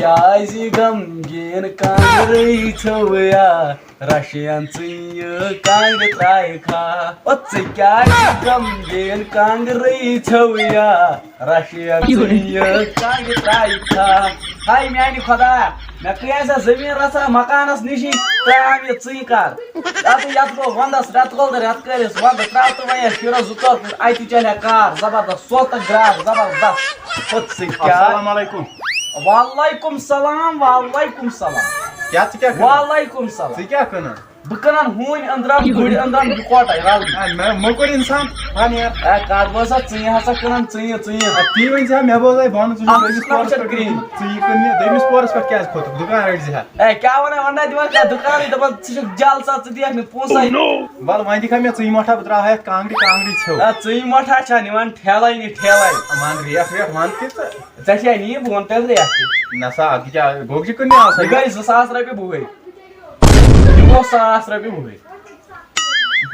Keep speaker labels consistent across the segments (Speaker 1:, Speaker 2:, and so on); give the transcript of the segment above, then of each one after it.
Speaker 1: کیازِ غمگیٖن کانٛگرٕے چھویا رشیَن ژٕ یہِ کانٛگرِ ترٛایہِ کھا او ژٕ کیازِ غمگیٖن کانٛگرٕے چھویا رشیَن ژٕ یہِ کانٛگرِ ترٛایہِ کھا ہاے میانہِ خۄدایا مےٚ کٕنیٛاے سا زٔمیٖن رژھا مکانس نِشی ترٛاوام یہِ ژٕے کر یتھ گوٚو ونٛدس رٮ۪تہٕ کول تہٕ رٮ۪تہٕ کٲلِس ونٛدٕ ترٛاو ژٕ وۄنۍ اَسہِ شُرا زٕ ژور فُٹ اَتہِ چلہِ کار زبردست سوٚت تہٕ گرٛاکھ زبردست او ژٕ کیٛاہ
Speaker 2: السلام علیکم
Speaker 1: وعلیکم سلام وعلیکم سلام
Speaker 2: کیا ژٕ کیٛاہ
Speaker 1: وعلیکم سلام
Speaker 2: ژٕ کیٛاہ کٕنان
Speaker 1: بہٕ کٕنان ہوٗنۍ أنٛدرم گُرۍ أنٛدرم یِکوٹے رلہٕ
Speaker 2: مےٚ موٚکُر اِنسان وَن یار
Speaker 1: اے کتھ بوزا ژٕنہِ ہسا کٕنان ژٕنہِ
Speaker 2: تی ؤنۍ زِ مےٚ بوزے بۄنہٕ ژٕ
Speaker 1: اَتھ
Speaker 2: چھُکھ
Speaker 1: چھُ
Speaker 2: دوٚیمِس
Speaker 1: نقشہٕ
Speaker 2: پورس پٮ۪ٹھ ژٕ یہِ کٕننہِ دوٚیمِس پورس پٮ۪ٹھ کیٛازِ کھوٚتُکھ دُکان رٔٹۍ زِ ہا
Speaker 1: اے کیٛاہ وَنان ونٛڈا دِوان کیٛاہ دُکانٕے دپان ژٕ چھُکھ جلسا ژٕ دِکھ نہٕ پونٛسے
Speaker 2: وَلہٕ وۄنۍ دِکھا مےٚ ژٕے مۄٹھا بہٕ ترٛاوہا یتھ کانٛگرِ ژھیٚو
Speaker 1: ژٕنہِ مۄٹھا چھا نِوان ٹھیلے نہِ ٹھیلے
Speaker 2: مان ریٹ ویٹ وَن تہِ تہٕ
Speaker 1: ژےٚ چھے نِیہِ بہٕ وَنہٕ تیٚلہِ ریٹ تہِ
Speaker 2: نہ سا کیٛاہ گوٚگجہِ کٕننہِ آسان
Speaker 1: یہِ گٔے 2000 رۄپیہِ بُہٕرۍ یہِ گوٚو 1000 رۄپیہِ بُہٕرۍ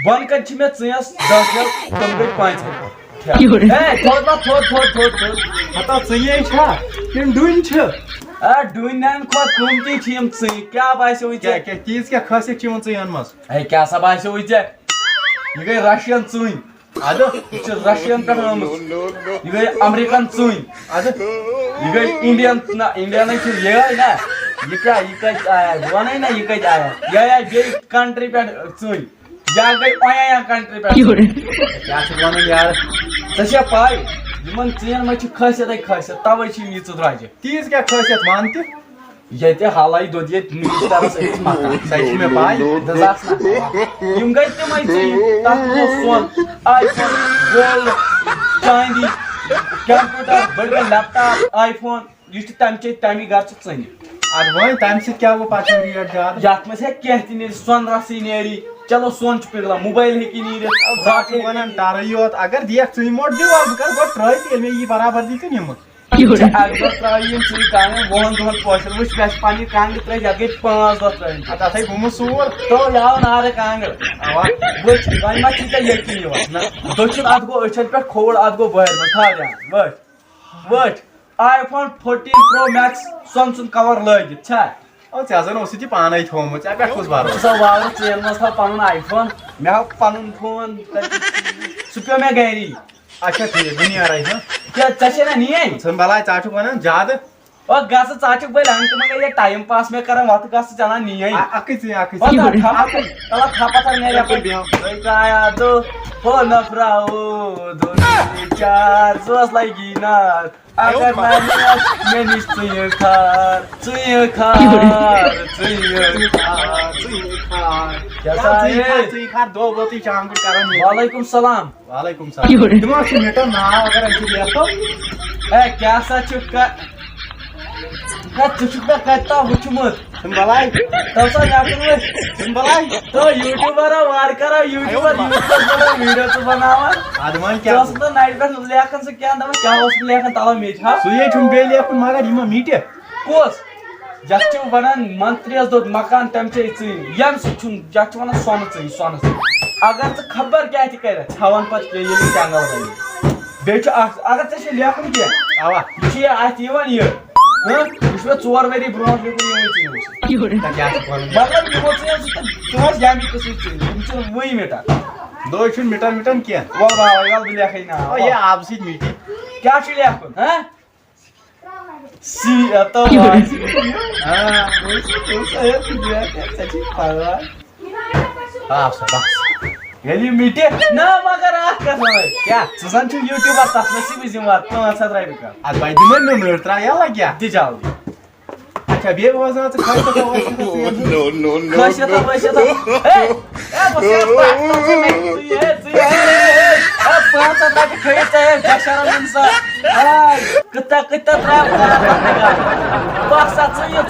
Speaker 1: بۄنہٕ کَنہِ چھِ مےٚ ژٕنِس 10 کِلوٗ تِم گٔے 500 ہے تھوٚد ما تھوٚد
Speaker 2: ہتا ژٕے چھا کِنہٕ ڈوٗنۍ چھِ
Speaker 1: ڈوٗنٮ۪ن کھۄتہٕ قۭمتی چھِ یِم ژٕنہِ کیٛاہ باسیوٕے ژےٚ
Speaker 2: کیٛاہ تیٖژ کیٛاہ خٲصیت چھِ یِمن ژٕیَن منٛز
Speaker 1: ہے کیٛاہ سا باسیوٕے ژےٚ یہِ گٔے رشین ژٕنۍ
Speaker 2: اَدٕ
Speaker 1: یہِ چھِ رشین پٮ۪ٹھ آمٕژ یہِ گٔے امریکن ژٕنۍ
Speaker 2: اَدٕ
Speaker 1: یہِ گٔے انڈین نہ انڈینٕے چھِ یِہے نہ یہِ کتہِ آیا بہٕ وَنَے نہ یہِ کتہِ آیا یہِ آیا بیٚیہِ کنٹری پٮ۪ٹھ ژٕنۍ یا گٔے اویا کنٹری پٮ۪ٹھ
Speaker 2: کیٛاہ چھُکھ وَنان یار
Speaker 1: ژےٚ چھےٚ پاے یِمن ژٕنٮ۪ن منٛز چھِ خٲصیتٕے خٲصیت تَوے چھِ یِم ییٖژٕ درٛوجہِ
Speaker 2: تیٖژ کیٛاہ خٲصیت وَن تہِ
Speaker 1: ییٚتہِ حالٕے دوٚد ییٚتہِ مِنِسٹرس أکِس مکان
Speaker 2: سۄ چھِ مےٚ پاے
Speaker 1: دِژاس نہ یِم گٔے تِمے ژٕنہِ تتھ منٛز سۄن آی فون گولڈ چاندی کمپیوٗٹر بٔڑۍ بٔڑۍ لیپ ٹاپ آی فون یہِ چھُ تَمہِ گرٕ چھِ ژٕنہِ
Speaker 2: اَدٕ وۄنۍ تَمہِ سۭتۍ کیٛاہ گوٚو پَتہٕ چھِ ریٹ زیادٕ
Speaker 1: یتھ منٛز ہیٚکہِ کینٛہہ تہِ نیٖرِتھ سۄن رسٕے نیری چلو سۄن چھُ پِگلان موبایل ہیٚکہِ نیٖرِتھ
Speaker 2: باقٕے وَنان ٹرٕے یوت اگر دِیَکھ ژٕے موٹ دِ وَلہٕ بہٕ کَرٕ گۄڈٕ ٹرٛاے تہٕ ییٚلہِ مےٚ یی برابردی تہٕ نِمہٕ
Speaker 1: اکہِ دۄہ ترٛٲوۍ یِم ژٕنہِ کانٛگرِ 2 دۄہن پوشر وٕچھ مےٚ چھِ پننہِ کانٛگرِ ترٛٲوِتھ یتھ گٔے 5 دۄہ ترٛٲومٕتۍ
Speaker 2: اَدٕ اَتھے گوٚمُت سوٗر
Speaker 1: تو یاو نارٕ کانٛگٕر
Speaker 2: اَوا
Speaker 1: وٕچھ وۄنۍ ما چھُے ژےٚ یقیٖن یِوان دٔچھُن اتھ گوٚو أچھن پٮ۪ٹھ کھووُر اتھ گوٚو بٔہرِ منٛز تھاو دھیان وٕچھ آی فون 14 پرو میکس سۄن سُنٛد کور لٲگِتھ چھا
Speaker 2: او ژےٚ زن اوسُتھ یہِ پانے تھومُت ژےٚ پٮ۪ٹھ کُس
Speaker 1: ژٕ
Speaker 2: بروسہٕ
Speaker 1: سا واورٕ ژیر منٛز تھاو پنُن آی فون مےٚ ہاو پنُن فون سُہ پیوٚو مےٚ گری
Speaker 2: اچھا ٹھیٖک دُنیارے ہا
Speaker 1: ژےٚ چھے نہ نِیے
Speaker 2: ژھٕن بلاے ژٕ چھُکھ ونان زیادٕ
Speaker 1: او گژھٕ ژٕ چھُکھ بٔلۍ ہنٛگ تہٕ منٛگے یہِ ٹایم پاس مےٚ کران وۄتھٕ گژھٕ ژٕ انان نِیے
Speaker 2: اکھٕے ژٕ
Speaker 1: تھپتھر نیرِ یپٲرۍ دو ہو نفراو دو چار زوس لگی نار اگر مےٚ نِش ژٕیہِ کھار ژٕیہِ کھار ژٕیہِ
Speaker 2: کھار دۄہ ووتٕے شام گُٹ کران
Speaker 1: وعلیکم سلام
Speaker 2: وعلیکم سلام تِمو چھُ مِٹن ناو اگر اَمہِ سۭتۍ لیکھو
Speaker 1: ہے کیٛاہ سا چھُکھ ژٕ چھُکھ مےٚ کتہِ تام وٕچھمُت
Speaker 2: ژھٕن بلاے
Speaker 1: تَل سا لیکھُن
Speaker 2: ژھٕن بلاے
Speaker 1: تو یوٗٹیوٗبر وارٕ کران یوٗٹیوٗبر ویٖڈیو ژٕ بناوان
Speaker 2: اَدٕ وۄنۍ
Speaker 1: ژٕ
Speaker 2: کیٛاہ
Speaker 1: اوسُکھ نہٕ نَرِ پٮ۪ٹھ لیکھان ژٕ کیٛاہ دپان کیٛاہ اوسُکھ لیکھان تَلہ میٚتہِ ہا
Speaker 2: سُے چھُم بیٚیہِ لیکھُن مگر یہِ ما میٖٹہِ
Speaker 1: کُس یتھ چھِ ونان منترِیس دوٚد مکان تٔمۍ چے ژٕنۍ ییٚمہِ سۭتۍ چھُنہٕ یتھ چھِ ونان سۄنہٕ ژٕنۍ سۄنہٕ ژٕنۍ اگر ژٕ خبر کیٛاہ تہِ کرکھ ژھٮ۪وان پتہٕ کینٛہہ ییٚلہِ جنگل بنہِ بیٚیہِ چھُ اکھ اگر ژےٚ چھُ لیکھُن کینٛہہ
Speaker 2: اوا
Speaker 1: یہِ چھُ اتھ یِوان یہِ چھُ مےٚ 4 ؤری برونٛٹھ لیوٚکھمُت یِموٕے ژٕنیو
Speaker 2: کیٛاہ چھُکھ ونان
Speaker 1: مطلب یِمو ژٕنیو سۭتۍ تِم ٲسۍ ییٚمہِ قٕسمٕچ ژٕنۍ یِم چھِنہٕ وٕنۍ مِٹان
Speaker 2: دۄہ چھُنہٕ مِٹان کینٛہہ
Speaker 1: وَل باوے وَل بہٕ لیکھے ناو
Speaker 2: یہِ آبہٕ سۭتۍ میٖٹہِ
Speaker 1: کیٛاہ چھُ لیکھُن ہہ سی تو
Speaker 2: آ سا بس
Speaker 1: ییٚلہِ یہِ مِٹہِ نہ مگر اکھ کتھ وَنَے کیٛاہ ژٕ زن چھُکھ یوٗٹیوٗبر تتھ منٛز چھِ ذِمہٕ وار 500 رۄپیہِ کر
Speaker 2: اَدٕ وۄنۍ دِمے نہٕ نٔر ترٛاو یَلہٕ کیٛاہ
Speaker 1: دِ جلدی
Speaker 2: اچھا بیٚیہِ بوزان ژٕ خٲصیت
Speaker 1: خٲصیتا وٲصیتا ہے بہٕ چھُس 500 رۄپیہِ کھٔیِتھ ژےٚ بشرم اِنسان کۭژاہ ترٛاو بہٕ سا ژٕیہِ